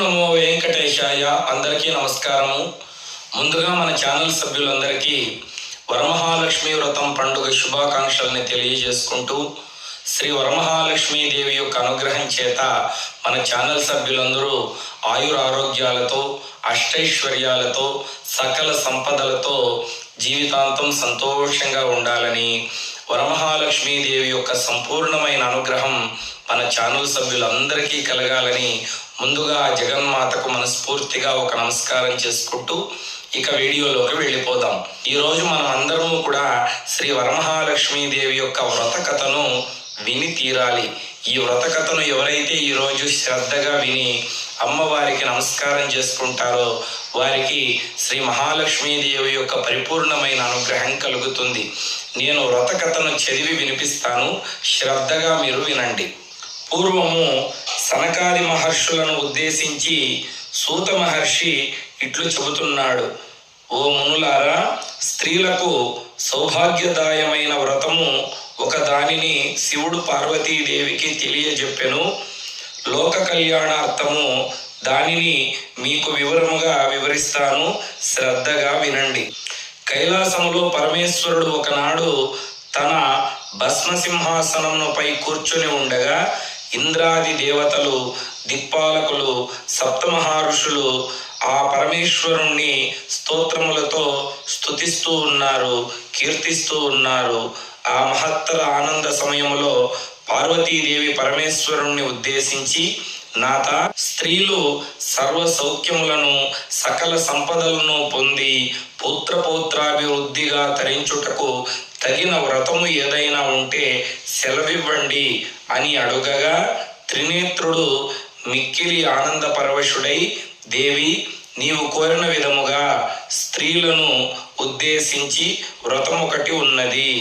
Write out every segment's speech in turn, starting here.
నమో వెంకటేశాయ. అందరికీ నమస్కారము. ముందుగా మన ఛానల్ సభ్యులందరికీ వరమహాలక్ష్మి వ్రతం పండుగ శుభాకాంక్షల్ని తెలియజేసుకుంటూ, శ్రీ వరమహాలక్ష్మీదేవి యొక్క అనుగ్రహం చేత మన ఛానల్ సభ్యులందరూ ఆయురారోగ్యాలతో, అష్టైశ్వర్యాలతో, సకల సంపదలతో జీవితాంతం సంతోషంగా ఉండాలని, వరమహాలక్ష్మీదేవి యొక్క సంపూర్ణమైన అనుగ్రహం మన ఛానల్ సభ్యులందరికీ కలగాలని ముందుగా జగన్మాతకు మనస్ఫూర్తిగా ఒక నమస్కారం చేసుకుంటూ ఇక వీడియోలోకి వెళ్ళిపోదాం. ఈరోజు మనం అందరము కూడా శ్రీ వరమహాలక్ష్మీదేవి యొక్క వ్రత కథను విని తీరాలి. ఈ వ్రత కథను ఎవరైతే ఈరోజు శ్రద్ధగా విని అమ్మవారికి నమస్కారం చేసుకుంటారో వారికి శ్రీ మహాలక్ష్మీదేవి యొక్క పరిపూర్ణమైన అనుగ్రహం కలుగుతుంది. నేను వ్రత కథను చదివి వినిపిస్తాను, శ్రద్ధగా మీరు వినండి. పూర్వము సనకాది మహర్షులను ఉద్దేశించి సూత మహర్షి ఇట్లు చెబుతున్నాడు: ఓ మునులారా, స్త్రీలకు సౌభాగ్యదాయమైన వ్రతము ఒక దానిని శివుడు పార్వతీదేవికి తెలియజెప్పెను. లోక కళ్యాణార్థము దానిని మీకు వివరముగా వివరిస్తాను, శ్రద్ధగా వినండి. కైలాసములో పరమేశ్వరుడు ఒకనాడు తన భస్మసింహాసనముపై కూర్చుని ఉండగా ఇంద్రాది దేవతలు, దిక్పాలకులు, సప్తమహర్షులు ఆ పరమేశ్వరుణ్ణి స్తోత్రములతో స్తుతిస్తూ ఉన్నారు, కీర్తిస్తూ ఉన్నారు. ఆ మహత్తర ఆనంద సమయంలో పార్వతీదేవి పరమేశ్వరుణ్ణి ఉద్దేశించి, నాథ, స్త్రీలు సర్వ సౌఖ్యములను, సకల సంపదలను పొంది పుత్రపౌత్రాభివృద్ధిగా తరించుటకు తగిన వ్రతము ఏదైనా ఉంటే సెలవివ్వండి అని అడుగగా, త్రినేత్రుడు మిక్కిలి ఆనంద పరవశుడై, దేవి, నీవు కోరిన విధముగా స్త్రీలను ఉద్దేశించి వ్రతం ఒకటి ఉన్నది.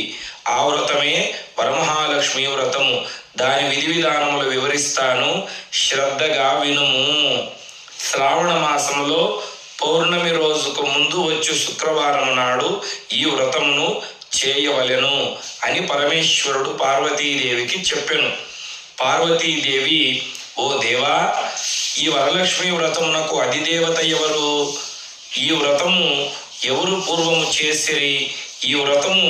ఆ వ్రతమే వరమహాలక్ష్మి వ్రతము. దాని విధి విధానములు వివరిస్తాను, శ్రద్ధగా వినుము. శ్రావణ మాసములో పౌర్ణమి రోజుకు ముందు వచ్చు శుక్రవారం నాడు ఈ వ్రతమును చేయవలెను అని పరమేశ్వరుడు పార్వతీదేవికి చెప్పెను. పార్వతీదేవి, ఓ దేవా, ఈ వరలక్ష్మి వ్రతమునకు అధిదేవత ఎవరు? ఈ వ్రతము ఎవరు పూర్వము చేసిరి? ఈ వ్రతము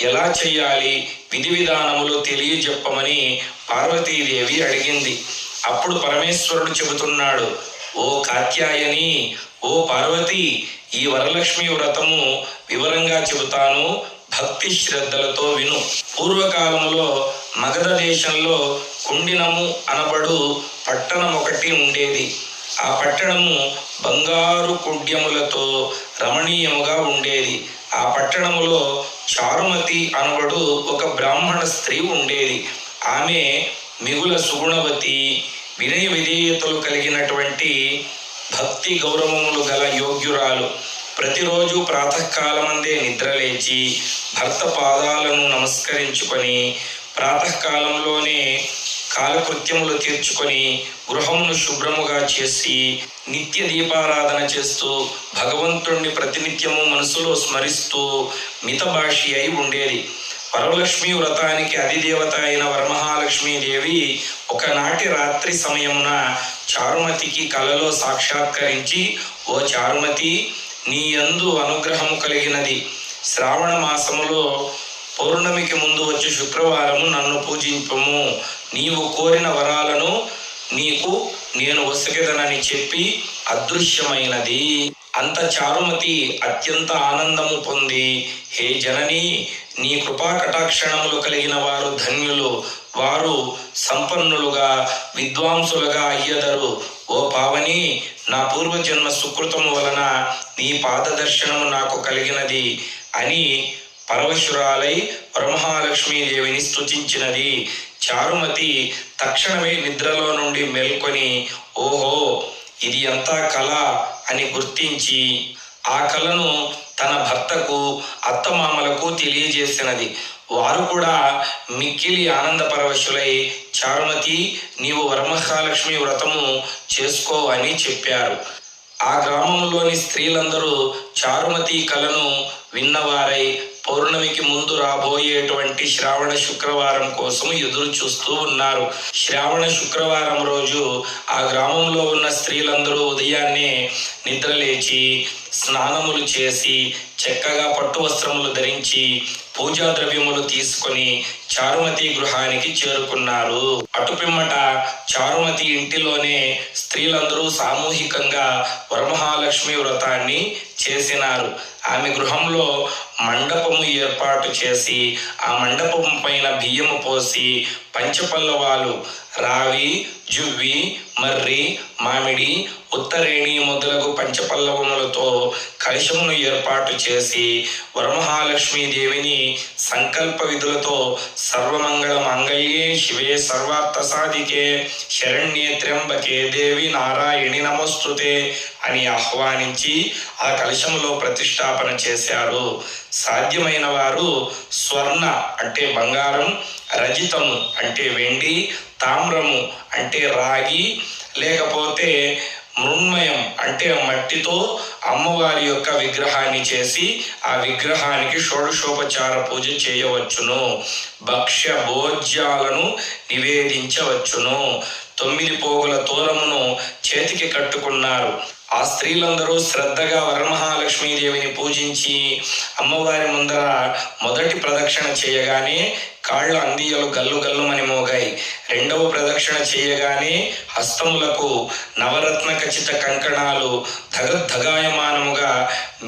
ఎలా చేయాలి? విధి విధానములు తెలియజెప్పమని పార్వతీదేవి అడిగింది. అప్పుడు పరమేశ్వరుడు చెబుతున్నాడు: ఓ కాత్యాయని, ఓ పార్వతి, ఈ వరలక్ష్మి వ్రతము వివరంగా చెబుతాను, భక్తి శ్రద్ధలతో విను. పూర్వకాలంలో మగధ దేశంలో కుండినము అనబడు పట్టణం ఒకటి ఉండేది. ఆ పట్టణము బంగారు కుడ్యములతో రమణీయముగా ఉండేది. ఆ పట్టణములో చారుమతి అనబడు ఒక బ్రాహ్మణ స్త్రీ ఉండేది. ఆమె మిగుల సుగుణవతి, వినయ విధేయతలు కలిగినటువంటి భక్తి గౌరవములు గల యోగ్యురాలు. ప్రతిరోజు ప్రాతకాలమందే నిద్రలేచి భర్త పాదాలను నమస్కరించుకొని, ప్రాతకాలంలోనే కాలకృత్యములు తీర్చుకొని, గృహమును శుభ్రముగా చేసి, నిత్య దీపారాధన చేస్తూ, భగవంతుణ్ణి ప్రతినిత్యము మనసులో స్మరిస్తూ మితభాషి అయి ఉండేది. వరలక్ష్మి వ్రతానికి అధిదేవత అయిన వరమహాలక్ష్మీదేవి ఒకనాటి రాత్రి సమయమున చారుమతికి కలలో సాక్షాత్కరించి, ఓ చారుమతి, నీ యందు అనుగ్రహము కలిగినది. శ్రావణ మాసములో పౌర్ణమికి ముందు వచ్చి శుక్రవారము నన్ను పూజింపము. నీవు కోరిన వరాలను నీకు నేను వసగెదనని చెప్పి అదృశ్యమైనది. అంత చారుమతి అత్యంత ఆనందము పొంది, హే జనని, నీ కృపా కటాక్షణములు కలిగిన వారు ధన్యులు, వారు సంపన్నులుగా విద్వాంసులుగా అయ్యదరు. ఓ పావని, నా పూర్వజన్మ సుకృతము వలన నీ పాదదర్శనము నాకు కలిగినది అని పరవశురాలై వరమహాలక్ష్మీదేవిని స్తుతించినది. చారుమతి తక్షణమే నిద్రలో నుండి మేల్కొని, ఓహో, ఇది అంతా కళ అని గుర్తించి ఆ కళను తన భర్తకు, అత్తమామలకు తెలియజేసినది. వారు కూడా మిక్కిలి ఆనంద పరవశులై, చారుమతి, నీవు వరమహాలక్ష్మి వ్రతము చేసుకో అని చెప్పారు. ఆ గ్రామంలోని స్త్రీలందరూ చారుమతి కళను విన్నవారై పౌర్ణమికి ముందు రాబోయేటువంటి శ్రావణ శుక్రవారం కోసం ఎదురు చూస్తూ ఉన్నారు. శ్రావణ శుక్రవారం రోజు ఆ గ్రామంలో ఉన్న స్త్రీలందరూ ఉదయాన్నే నిద్రలేచి స్నానములు చేసి చక్కగా పట్టు వస్త్రములు ధరించి పూజా ద్రవ్యములు తీసుకొని చారుమతి గృహానికి చేరుకున్నారు. అటుపిమ్మట చారుమతి ఇంటిలోనే స్త్రీలందరూ సామూహికంగా వరమహాలక్ష్మి వ్రతాన్ని చేసినారు. ఆమె గృహంలో మండపము ఏర్పాటు చేసి ఆ మండపం పైన బియ్యము పోసి పంచపల్లవాలు రావి, జువ్వి, మర్రి, మామిడి, ఉత్తరేణి మొదలగు పంచపల్లవములతో కలశమును ఏర్పాటు చేసి వరమహాలక్ష్మీ దేవిని సంకల్ప విధులతో సర్వమంగళ మంగళ్యే శివే సర్వార్థ సాధికే శరణ్యే త్ర్యంబకే దేవి నారాయణి నమోస్తుతే అని ఆహ్వానించి ఆ కలశములో ప్రతిష్టాపన చేశారు. సాధ్యమైన వారు స్వర్ణ అంటే బంగారం, రజితము అంటే వెండి, తామ్రము అంటే రాగి, లేకపోతే మృణ్మయం అంటే మట్టితో అమ్మవారి యొక్క విగ్రహాన్ని చేసి ఆ విగ్రహానికి షోడశోపచార పూజ చేయవచ్చును. భక్ష్య భోజ్యాలను నివేదించవచ్చును. 9 పోగుల తోరమును చేతికి కట్టుకున్నారు. ఆ స్త్రీలందరూ శ్రద్ధగా వరమహాలక్ష్మీదేవిని పూజించి అమ్మవారి ముందర మొదటి ప్రదక్షిణ చేయగానే కాళ్ళ అందియలు గల్లు గల్లుమని మోగాయి. రెండవ ప్రదక్షిణ చేయగానే హస్తములకు నవరత్న ఖచ్చిత కంకణాలు ధగద్ధగాయమానముగా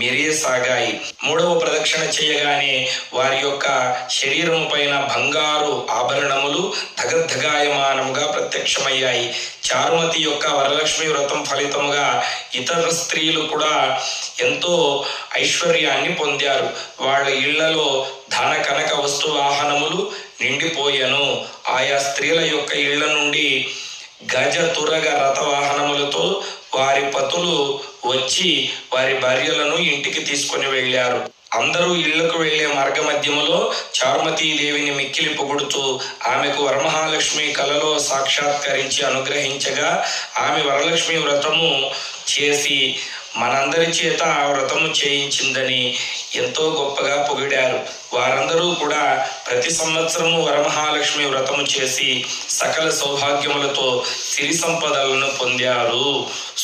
మెరియసాగాయి. మూడవ ప్రదక్షిణ చేయగానే వారి యొక్క శరీరము పైన బంగారు ఆభరణములు ధగద్ధగాయమానముగా ప్రత్యక్షమయ్యాయి. చారుమతి యొక్క వరలక్ష్మి వ్రతం ఫలితముగా ఇతర స్త్రీలు కూడా ఎంతో ఐశ్వర్యాన్ని పొందారు. వాళ్ళ ఇళ్లలో ధన కనక వస్తు వాహనములు నిండిపోయెను. ఆయా స్త్రీల యొక్క ఇళ్ల నుండి గజ తురగ రథ వాహనములతో వారి పతులు వచ్చి వారి భార్యలను ఇంటికి తీసుకొని వెళ్ళారు. అందరూ ఇళ్లకు వెళ్లే మార్గ మధ్యములో చారుమతీ దేవిని మిక్కిలి పొగుడుతూ ఆమెకు వరమహాలక్ష్మి కలలో సాక్షాత్కరించి అనుగ్రహించగా ఆమె వరలక్ష్మి వ్రతము చేసి మనందరి చేత ఆ వ్రతము చేయించిందని ఎంతో గొప్పగా పొగిడారు. వారందరూ కూడా ప్రతి సంవత్సరము వరమహాలక్ష్మి వ్రతము చేసి సకల సౌభాగ్యములతో సిరి సంపదలను పొందారు,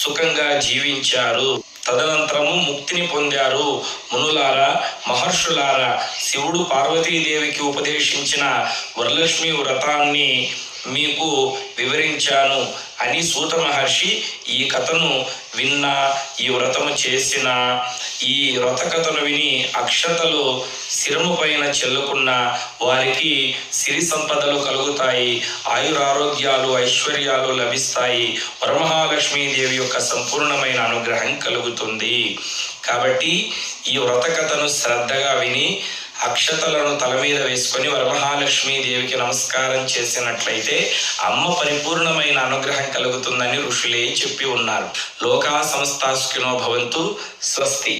సుఖంగా జీవించారు. తదనంతరము ముక్తిని పొందారు. మునులారా, మహర్షులారా, శివుడు పార్వతీదేవికి ఉపదేశించిన వరలక్ష్మి వ్రతాన్ని మీకు వివరించాను అని సూత మహర్షి ఈ కథను విన్నా, ఈ వ్రతము చేసిన, ఈ వ్రత కథను విని అక్షతలు శిరము పైన చెల్లుకున్న వారికి సిరి సంపదలు కలుగుతాయి, ఆయురారోగ్యాలు ఐశ్వర్యాలు లభిస్తాయి, వరమహాలక్ష్మీదేవి యొక్క సంపూర్ణమైన అనుగ్రహం కలుగుతుంది. కాబట్టి ఈ వ్రత కథను శ్రద్ధగా విని అక్షతలను తల మీద వేసుకొని వరమహాలక్ష్మీదేవికి నమస్కారం చేసినట్లయితే అమ్మ పరిపూర్ణమైన అనుగ్రహం కలుగుతుందని ఋషులే చెప్పి ఉన్నారు. లోకా సమస్తా సుఖినో భవంతు. స్వస్తి.